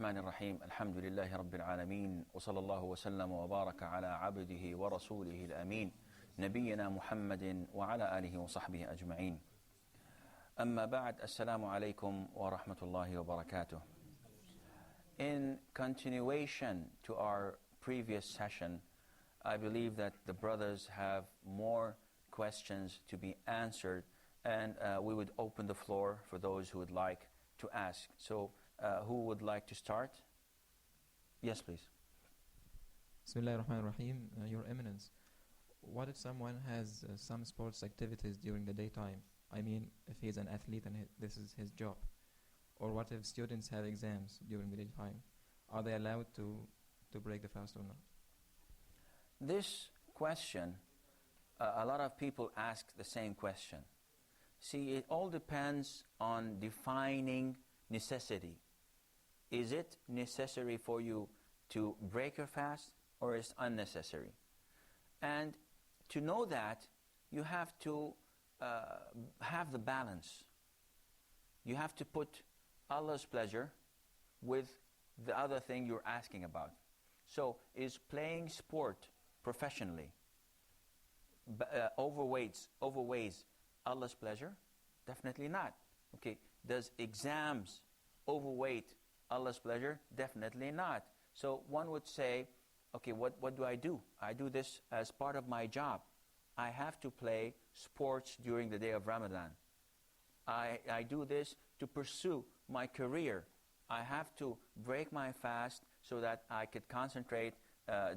الرحمن الرحيم الحمد لله رب العالمين وصلى الله وسلم وبارك على عبده ورسوله الأمين نبينا محمد وعلى آله وصحبه أجمعين أما بعد السلام عليكم ورحمة الله وبركاته. In continuation to our previous session, I believe that the brothers have more questions to be answered, and we would open the floor for those who would like to ask. So who would like to start? Yes, please. Bismillahirrahmanirrahim. Your Eminence, what if someone has some sports activities during the daytime? I mean, if he's an athlete and this is his job. Or what if students have exams during the daytime? Are they allowed to break the fast or not? This question, a lot of people ask the same question. See, it all depends on defining necessity. Is it necessary for you to break your fast, or is it unnecessary? And to know that, you have to have the balance. You have to put Allah's pleasure with the other thing you're asking about. So, is playing sport professionally overweighs Allah's pleasure? Definitely not. Okay, does exams overweight Allah's pleasure? Definitely not. So one would say, okay, what do? I do this as part of my job. I have to play sports during the day of Ramadan. I do this to pursue my career. I have to break my fast so that I could concentrate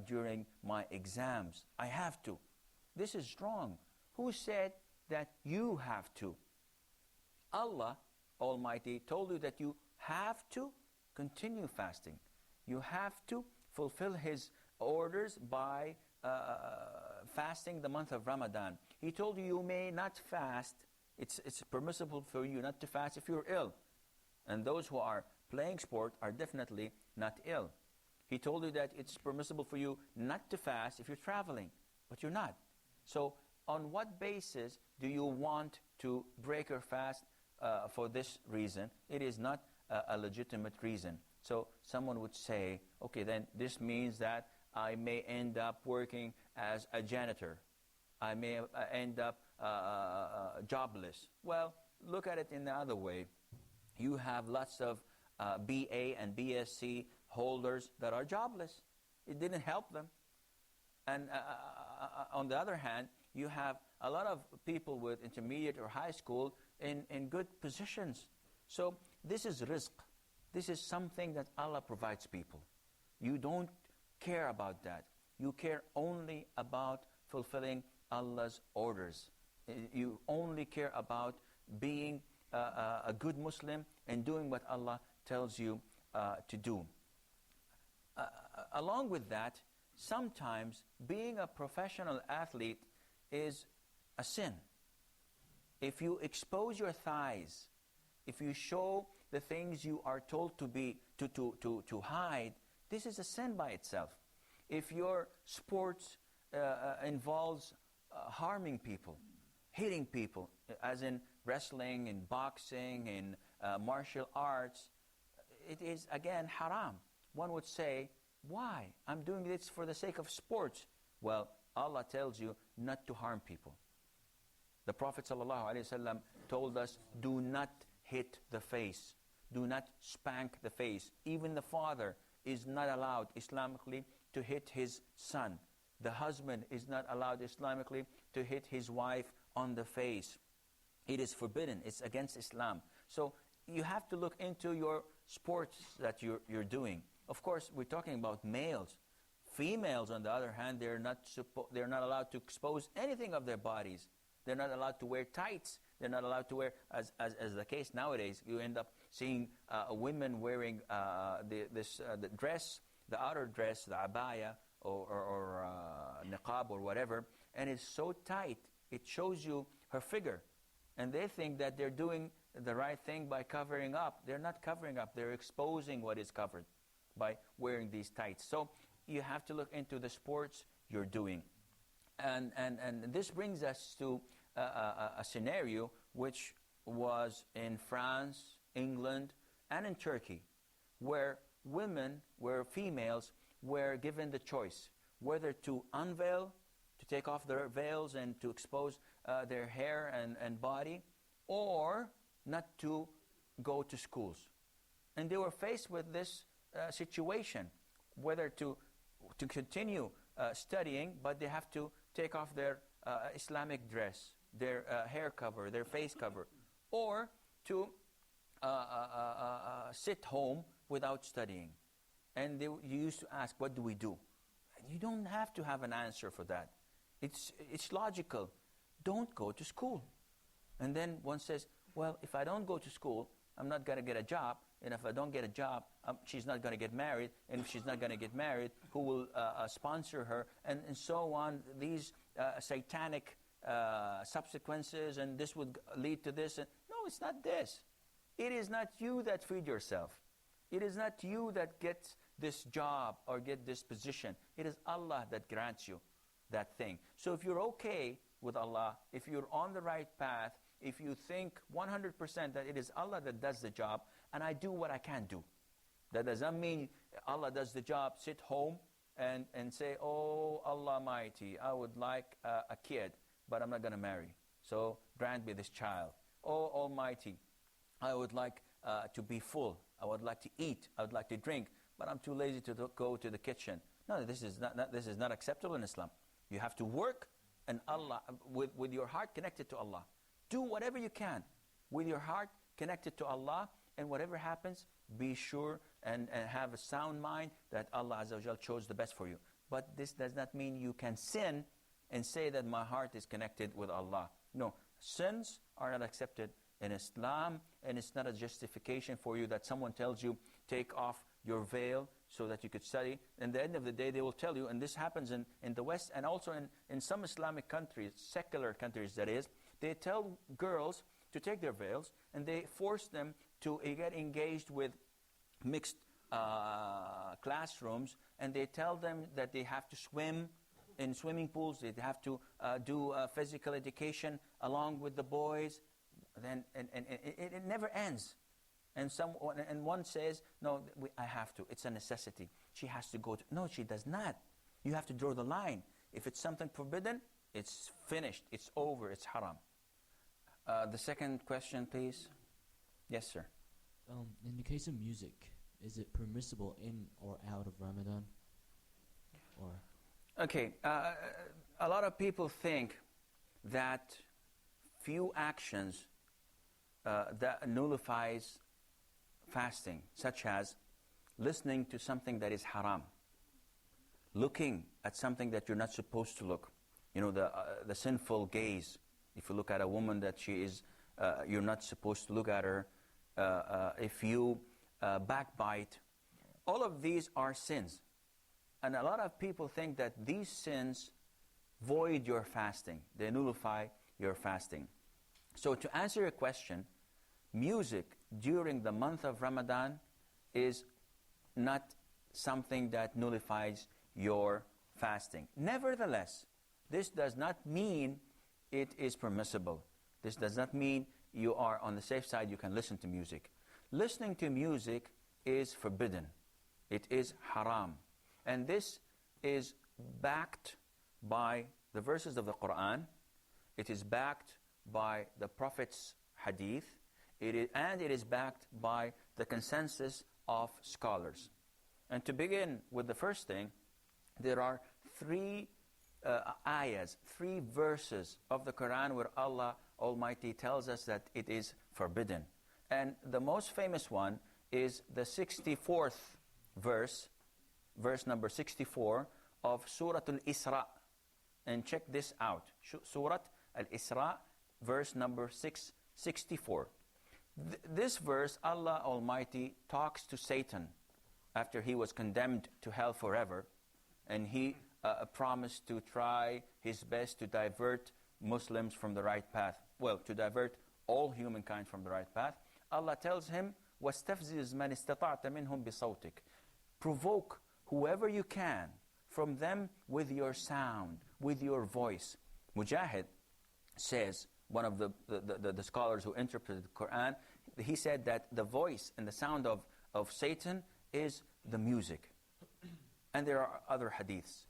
during my exams. I have to. This is wrong. Who said that you have to? Allah Almighty told you that you have to continue fasting. You have to fulfill His orders by fasting the month of Ramadan. He told you you may not fast. It's permissible for you not to fast if you're ill. And those who are playing sport are definitely not ill. He told you that it's permissible for you not to fast if you're traveling, but you're not. So on what basis do you want to break your fast for this reason? It is not a legitimate reason. So someone would say, okay, then this means that I may end up working as a janitor. I may end up jobless. Well, look at it in the other way. You have lots of BA and BSc holders that are jobless. It didn't help them. And on the other hand, you have a lot of people with intermediate or high school in good positions. So this is rizq. This is something that Allah provides people. You don't care about that. You care only about fulfilling Allah's orders. You only care about being a good Muslim and doing what Allah tells you to do. Along with that, sometimes being a professional athlete is a sin. If you expose your thighs, if you show the things you are told to hide, this is a sin by itself. If your sports involves harming people, hitting people, as in wrestling, in boxing, in martial arts, it is again haram. One would say, why? I'm doing this for the sake of sports. Well, Allah tells you not to harm people. The Prophet ﷺ told us, do not hit the face. Do not spank the face. Even the father is not allowed Islamically to hit his son. The husband is not allowed Islamically to hit his wife on the face. It is forbidden. It's against Islam. So you have to look into your sports that you're doing. Of course, we're talking about males. Females, on the other hand, they're not allowed to expose anything of their bodies. They're not allowed to wear tights. They're not allowed to wear, as the case nowadays, you end up seeing women wearing the dress, the outer dress, the abaya or niqab or whatever, and it's so tight, it shows you her figure. And they think that they're doing the right thing by covering up. They're not covering up. They're exposing what is covered by wearing these tights. So you have to look into the sports you're doing. And this brings us to a scenario which was in France, England, and in Turkey, where women, where females, were given the choice whether to unveil, to take off their veils and to expose their hair and body, or not to go to schools. And they were faced with this situation, whether to continue studying, but they have to take off their Islamic dress, their hair cover, their face cover, or to sit home without studying. And you used to ask, what do we do? You don't have to have an answer for that. It's logical. Don't go to school. And then one says, well, if I don't go to school, I'm not going to get a job. And if I don't get a job, she's not going to get married. And if she's not going to get married, who will sponsor her? And so on. These satanic subsequences, and this would lead to this. And no, it's not this. It is not you that feed yourself. It is not you that gets this job or get this position. It is Allah that grants you that thing. So if you're okay with Allah, if you're on the right path, if you think 100% that it is Allah that does the job, and I do what I can do. That doesn't mean Allah does the job, sit home and say, oh, Allah Almighty, I would like a kid, but I'm not going to marry. So grant me this child. Oh, Almighty, I would like to be full. I would like to eat. I would like to drink, but I'm too lazy to go to the kitchen. No, this is not acceptable in Islam. You have to work and Allah with your heart connected to Allah. Do whatever you can with your heart connected to Allah, and whatever happens, be sure and have a sound mind that Allah Azza wa Jal chose the best for you. But this does not mean you can sin and say that my heart is connected with Allah. No, sins are not accepted in Islam, and it's not a justification for you that someone tells you, take off your veil so that you could study. And at the end of the day, they will tell you, and this happens in the West, and also in some Islamic countries, secular countries that is, they tell girls to take their veils, and they force them to get engaged with mixed classrooms, and they tell them that they have to swim in swimming pools, they have to do physical education along with the boys. Then and it never ends. And one says, no, I have to. It's a necessity. She has to go to. No, she does not. You have to draw the line. If it's something forbidden, it's finished. It's over. It's haram. The second question, please. Yes, sir. In the case of music, is it permissible in or out of Ramadan? Or okay. A lot of people think that few actions that nullifies fasting, such as listening to something that is haram, looking at something that you're not supposed to look. You know, the sinful gaze. If you look at a woman that she is, you're not supposed to look at her. If you backbite, all of these are sins. And a lot of people think that these sins void your fasting. They nullify your fasting. So to answer your question, music during the month of Ramadan is not something that nullifies your fasting. Nevertheless, this does not mean it is permissible. This does not mean you are on the safe side, you can listen to music. Listening to music is forbidden. It is haram. And this is backed by the verses of the Quran. It is backed by the Prophet's hadith. And it is backed by the consensus of scholars. And to begin with the first thing, there are three ayahs, three verses of the Quran where Allah Almighty tells us that it is forbidden. And the most famous one is the 64th verse, verse number 64 of Surah Al-Isra. And check this out. Surah Al-Isra, verse number 664. This verse, Allah Almighty talks to Satan after he was condemned to hell forever, and he promised to try his best to divert Muslims from the right path. Well, to divert all humankind from the right path. Allah tells him, وَاسْتَفْزِزْ مَنِ اسْتَطَعْتَ مِنْهُمْ بِصَوْتِكَ. Provoke whoever you can from them with your sound, with your voice. Mujahid says, one of the scholars who interpreted the Quran, he said that the voice and the sound of Satan is the music. And there are other hadiths,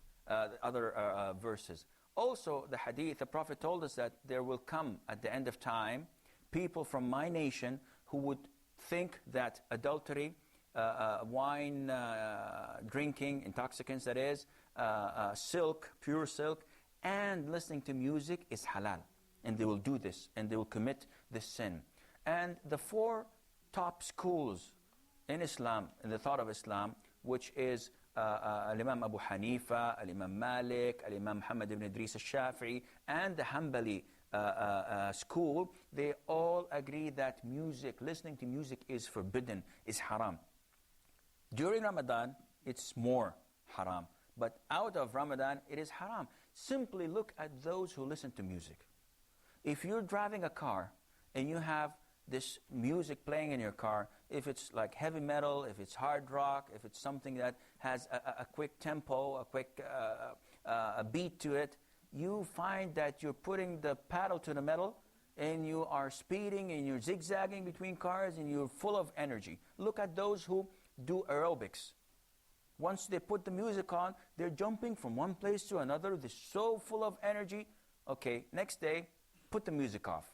other verses. Also, the hadith, the Prophet told us that there will come at the end of time people from my nation who would think that adultery, wine drinking, intoxicants that is, silk, pure silk, and listening to music is halal. And they will do this, and they will commit this sin. And the 4 top schools in Islam, in the thought of Islam, which is Al-Imam Abu Hanifa, Al-Imam Malik, Al-Imam Muhammad ibn Idris al-Shafi'i, and the Hanbali school, they all agree that music, listening to music is forbidden, is haram. During Ramadan, it's more haram. But out of Ramadan, it is haram. Simply look at those who listen to music. If you're driving a car and you have this music playing in your car, if it's like heavy metal, if it's hard rock, if it's something that has a quick tempo, a quick a beat to it, you find that you're putting the pedal to the metal and you are speeding and you're zigzagging between cars and you're full of energy. Look at those who do aerobics. Once they put the music on, they're jumping from one place to another. They're so full of energy. Okay, next day, put the music off.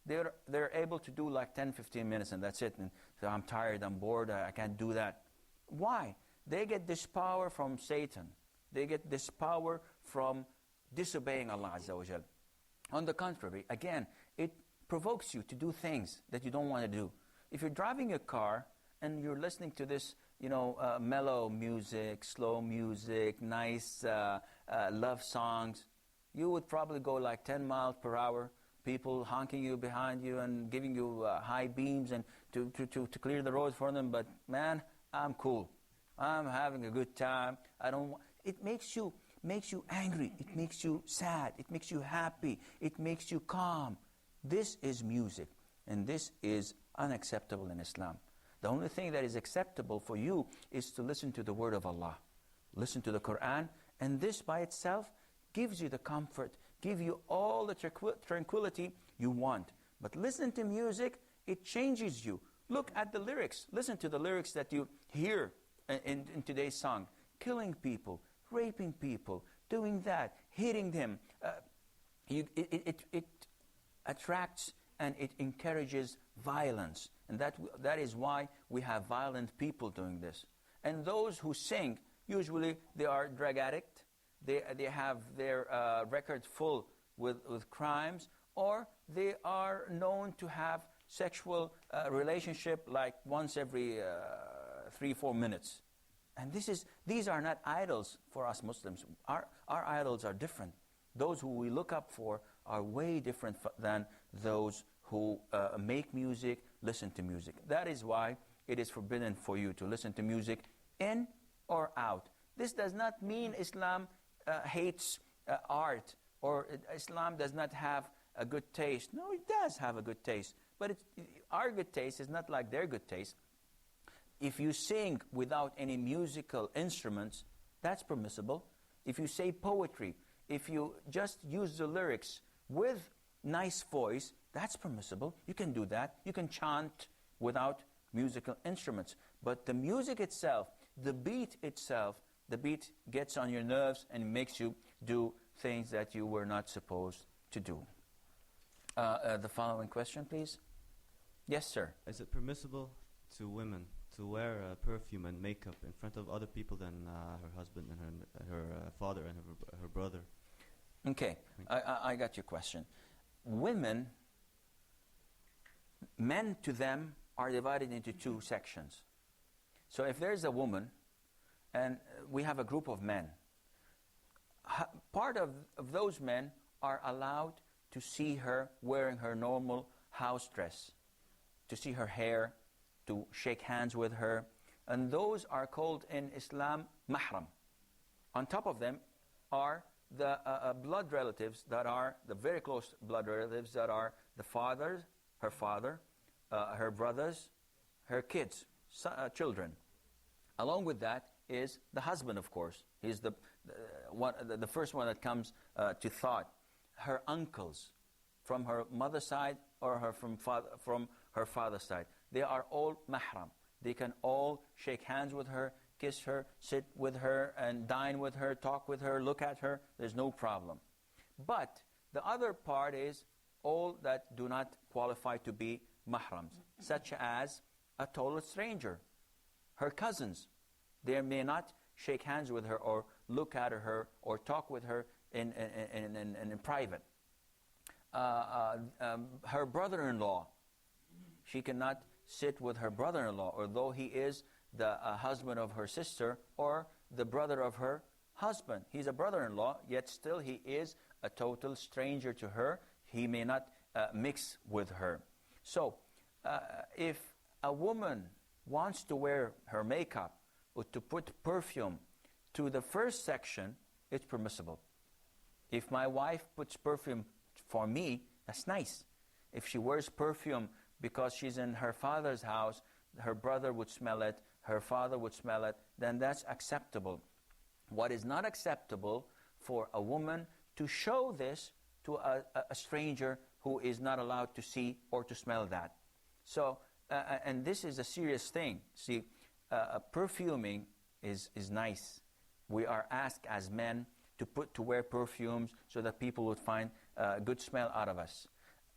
They're able to do like 10, 15 minutes and that's it. And so I'm tired, I'm bored, I can't do that. Why? They get this power from Satan. They get this power from disobeying Allah Azza wa Jal. On the contrary, again, it provokes you to do things that you don't want to do. If you're driving a car and you're listening to this, mellow music, slow music, nice love songs, you would probably go like 10 miles per hour. People honking you behind you and giving you high beams and to clear the road for them. But man, I'm cool. I'm having a good time. It makes you angry. It makes you sad. It makes you happy. It makes you calm. This is music, and this is unacceptable in Islam. The only thing that is acceptable for you is to listen to the word of Allah. Listen to the Quran, and this by itself gives you the comfort, give you all the tranquility you want. But listen to music, it changes you. Look at the lyrics. Listen to the lyrics that you hear in today's song. Killing people, raping people, doing that, hitting them. It attracts and it encourages violence. And that is why we have violent people doing this. And those who sing, usually they are drug addicts. They have their record full with crimes, or they are known to have sexual relationship like once every 3-4 minutes. And these are not idols for us Muslims. Our idols are different. Those who we look up for are way different than those who make music, listen to music. That is why it is forbidden for you to listen to music in or out. This does not mean Islam hates art, or Islam does not have a good taste. No, it does have a good taste. But our good taste is not like their good taste. If you sing without any musical instruments, that's permissible. If you say poetry, if you just use the lyrics with nice voice, that's permissible. You can do that. You can chant without musical instruments. But the music itself, the beat itself, the beat gets on your nerves and makes you do things that you were not supposed to do. The following question, please. Yes, sir. Is it permissible to women to wear perfume and makeup in front of other people than her husband and her father and her brother? Okay, I got your question. Women, men to them are divided into 2 sections. So if there's a woman and we have a group of men, part of those men are allowed to see her wearing her normal house dress, to see her hair, to shake hands with her. And those are called in Islam mahram. On top of them are the blood relatives that are the very close blood relatives that are the father, her brothers, her kids, children. Along with that is the husband, of course. He's the first one that comes to thought. Her uncles from her mother's side or from her father's side. They are all mahram. They can all shake hands with her, kiss her, sit with her, and dine with her, talk with her, look at her. There's no problem. But the other part is all that do not qualify to be mahrams, such as a total stranger, her cousins. They may not shake hands with her or look at her or talk with her in private. Her brother-in-law, she cannot sit with her brother-in-law, although he is the husband of her sister or the brother of her husband. He's a brother-in-law, yet still he is a total stranger to her. He may not mix with her. So, if a woman wants to wear her makeup or to put perfume to the first section, it's permissible. If my wife puts perfume for me, that's nice. If she wears perfume because she's in her father's house, her brother would smell it, her father would smell it, then that's acceptable. What is not acceptable for a woman to show this to a stranger who is not allowed to see or to smell that. So, and this is a serious thing. See, perfuming is nice. We are asked as men to wear perfumes so that people would find a good smell out of us.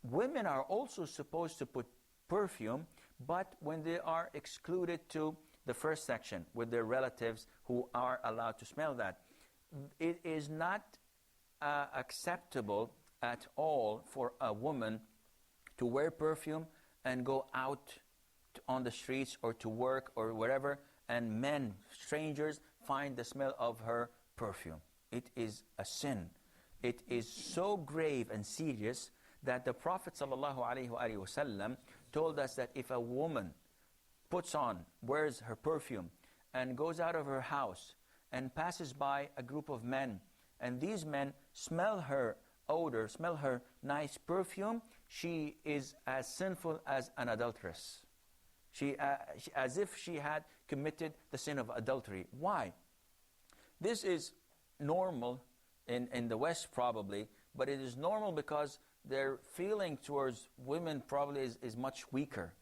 Women are also supposed to put perfume, but when they are excluded to the first section with their relatives who are allowed to smell that. It is not acceptable at all for a woman to wear perfume and go out on the streets or to work or wherever, and men, strangers, find the smell of her perfume. It is a sin. It is so grave and serious that the Prophet ﷺ told us that if a woman wears her perfume, and goes out of her house and passes by a group of men, and these men smell her odor, smell her nice perfume, she is as sinful as an adulteress. As if she had committed the sin of adultery. Why? This is normal in the West probably, but it is normal because their feeling towards women probably is much weaker.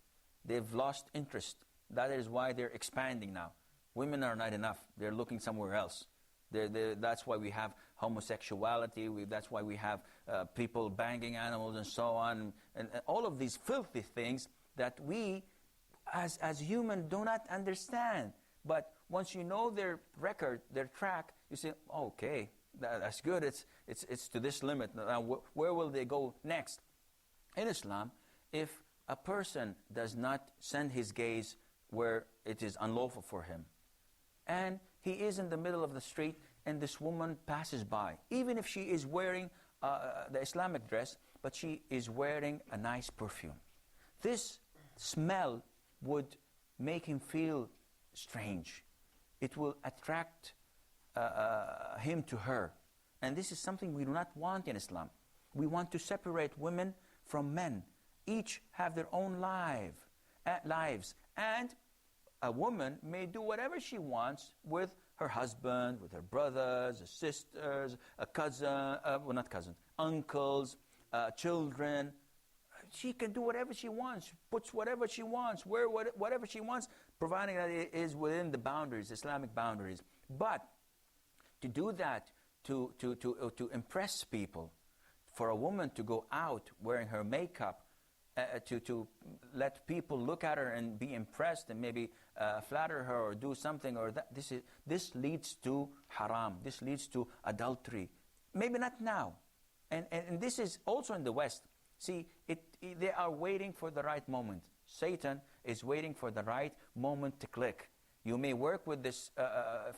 They've lost interest. That is why they're expanding now. Women are not enough. They're looking somewhere else. That's why we have homosexuality. That's why we have people banging animals and so on. And all of these filthy things that we, as humans, do not understand. But once you know their record, their track, you say, okay, that's good. It's to this limit. Now, where will they go next? In Islam, if a person does not send his gaze where it is unlawful for him, and he is in the middle of the street and this woman passes by, even if she is wearing the Islamic dress, but she is wearing a nice perfume, this smell would make him feel strange. It will attract him to her. And this is something we do not want in Islam. We want to separate women from men. Each have their own lives. And a woman may do whatever she wants with her husband, with her brothers, her sisters, a cousin, not cousins, uncles, children. She can do whatever she wants, puts whatever she wants, wear whatever she wants, providing that it is within the boundaries, Islamic boundaries. But to do that, to impress people, for a woman to go out wearing her makeup, to let people look at her and be impressed and maybe flatter her or do something or that, this leads to haram. This leads to adultery. Maybe not now. And this is also in the West. See, they are waiting for the right moment. Satan is waiting for the right moment to click. You may work with this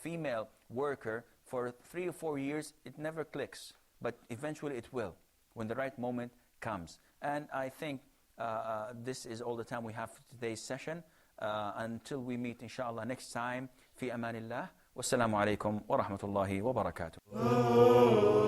female worker for 3 or 4 years. It never clicks. But eventually it will, when the right moment comes. And I think this is all the time we have for today's session. Until we meet, inshallah, next time. Fi amanillah. Wassalamu alaikum wa rahmatullahi wa barakatuh.